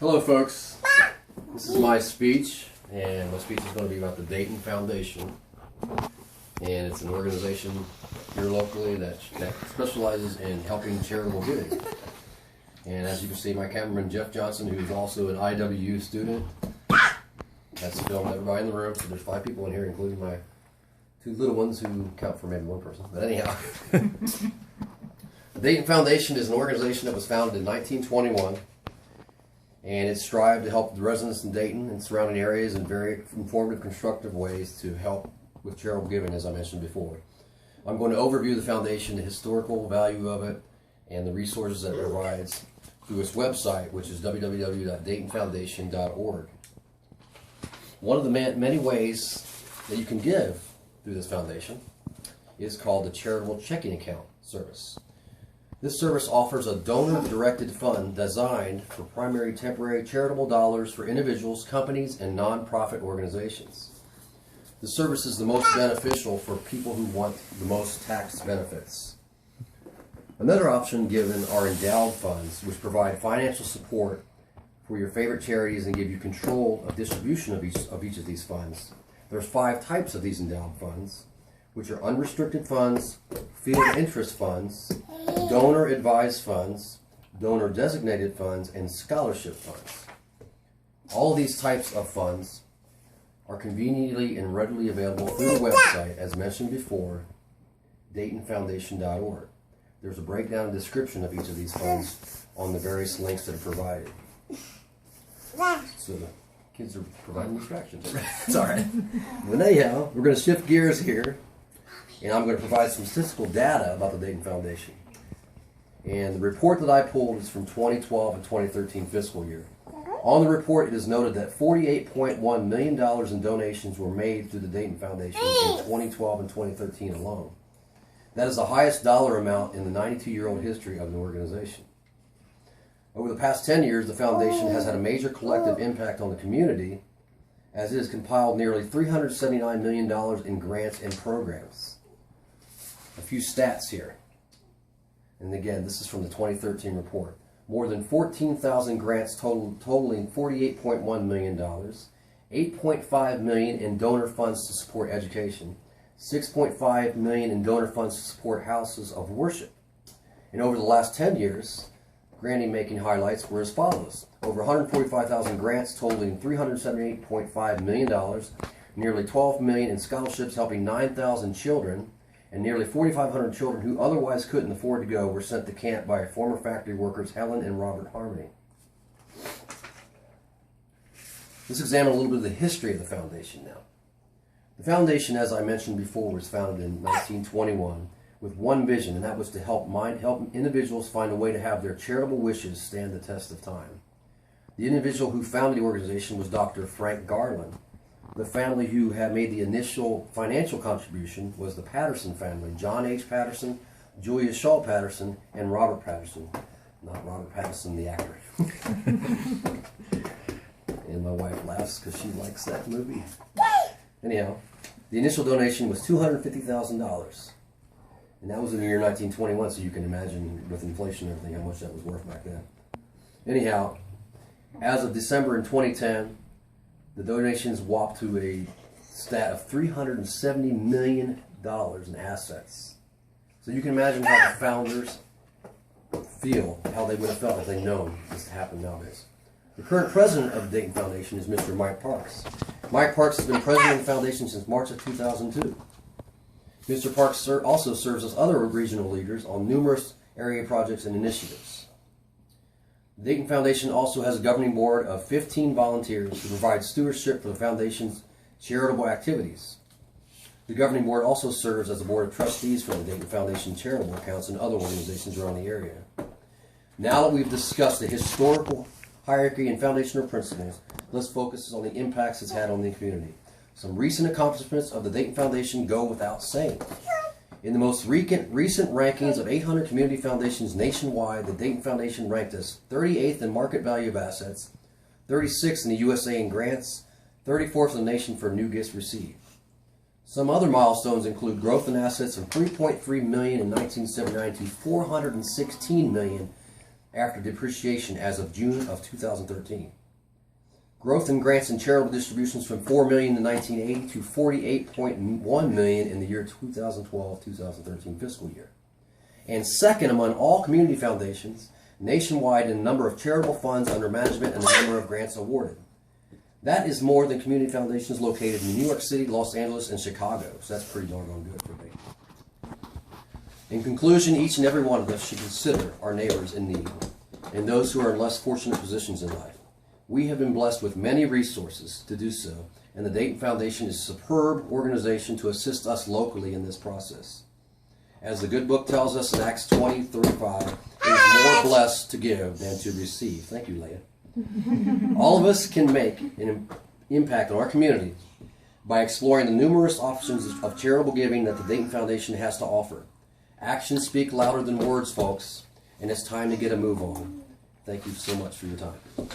Hello folks, this is my speech, and my speech is going to be about the Dayton Foundation, and it's an organization here locally that specializes in helping charitable giving. And as you can see, my cameraman Jeff Johnson, who is also an IWU student, has filmed everybody in the room, so there's 5 people in here, including my 2 little ones who count for maybe 1 person, but anyhow. The Dayton Foundation is an organization that was founded in 1921, and it strived to help the residents in Dayton and surrounding areas in very informative, constructive ways to help with charitable giving, as I mentioned before. I'm going to overview the foundation, the historical value of it, and the resources that it provides through its website, which is www.daytonfoundation.org. One of the many ways that you can give through this foundation is called the Charitable Checking Account service. This service offers a donor-directed fund designed for primary temporary charitable dollars for individuals, companies, and non-profit organizations. The service is the most beneficial for people who want the most tax benefits. Another option given are endowed funds, which provide financial support for your favorite charities and give you control of distribution of each of these funds. There's 5 types of these endowed funds, which are unrestricted funds, field interest funds, donor advised funds, donor designated funds, and scholarship funds. All of these types of funds are conveniently and readily available through the website, as mentioned before, DaytonFoundation.org. There's a breakdown and description of each of these funds on the various links that are provided. So the kids are providing distractions. It's all right. But anyhow, we're going to shift gears here, and I'm going to provide some statistical data about the Dayton Foundation. And the report that I pulled is from 2012 and 2013 fiscal year. On the report, it is noted that $48.1 million in donations were made through the Dayton Foundation in 2012 and 2013 alone. That is the highest dollar amount in the 92-year-old history of the organization. Over the past 10 years, the foundation has had a major collective impact on the community, as it has compiled nearly $379 million in grants and programs. A few stats here. And again, this is from the 2013 report. More than 14,000 grants totaling $48.1 million, $8.5 million in donor funds to support education, $6.5 million in donor funds to support houses of worship. And over the last 10 years, granting making highlights were as follows. Over 145,000 grants totaling $378.5 million, nearly $12 million in scholarships helping 9,000 children, and nearly 4,500 children who otherwise couldn't afford to go were sent to camp by former factory workers Helen and Robert Harmony. Let's examine a little bit of the history of the foundation now. The foundation, as I mentioned before, was founded in 1921 with one vision, and that was to help individuals find a way to have their charitable wishes stand the test of time. The individual who founded the organization was Dr. Frank Garland. The family who had made the initial financial contribution was the Patterson family, John H. Patterson, Julia Shaw Patterson, and Robert Patterson. Not Robert Patterson, the actor. And my wife laughs because she likes that movie. Anyhow, the initial donation was $250,000. And that was in the year 1921, so you can imagine with inflation and everything how much that was worth back then. Anyhow, as of December in 2010, the donations whopped to a stat of $370 million in assets. So you can imagine how the founders feel, how they would have felt if they'd known this happened nowadays. The current president of the Dayton Foundation is Mr. Mike Parks. Mike Parks has been president of the foundation since March of 2002. Mr. Parks also serves as other regional leaders on numerous area projects and initiatives. The Dayton Foundation also has a governing board of 15 volunteers who provide stewardship for the foundation's charitable activities. The governing board also serves as a board of trustees for the Dayton Foundation charitable accounts and other organizations around the area. Now that we've discussed the historical hierarchy and foundational principles, let's focus on the impacts it's had on the community. Some recent accomplishments of the Dayton Foundation go without saying. In the most recent rankings of 800 community foundations nationwide, the Dayton Foundation ranked as 38th in market value of assets, 36th in the USA in grants, 34th in the nation for new gifts received. Some other milestones include growth in assets from $3.3 million in 1979 to $416 million after depreciation as of June of 2013. Growth in grants and charitable distributions from $4 million in 1980 to $48.1 million in the year 2012-2013 fiscal year. And second among all community foundations nationwide in the number of charitable funds under management and the number of grants awarded. That is more than community foundations located in New York City, Los Angeles, and Chicago. So that's pretty doggone good for me. In conclusion, each and every one of us should consider our neighbors in need and those who are in less fortunate positions in life. We have been blessed with many resources to do so, and the Dayton Foundation is a superb organization to assist us locally in this process. As the good book tells us in Acts 20:35, it is more blessed to give than to receive. Thank you, Leah. All of us can make an impact on our community by exploring the numerous options of charitable giving that the Dayton Foundation has to offer. Actions speak louder than words, folks, and it's time to get a move on. Thank you so much for your time.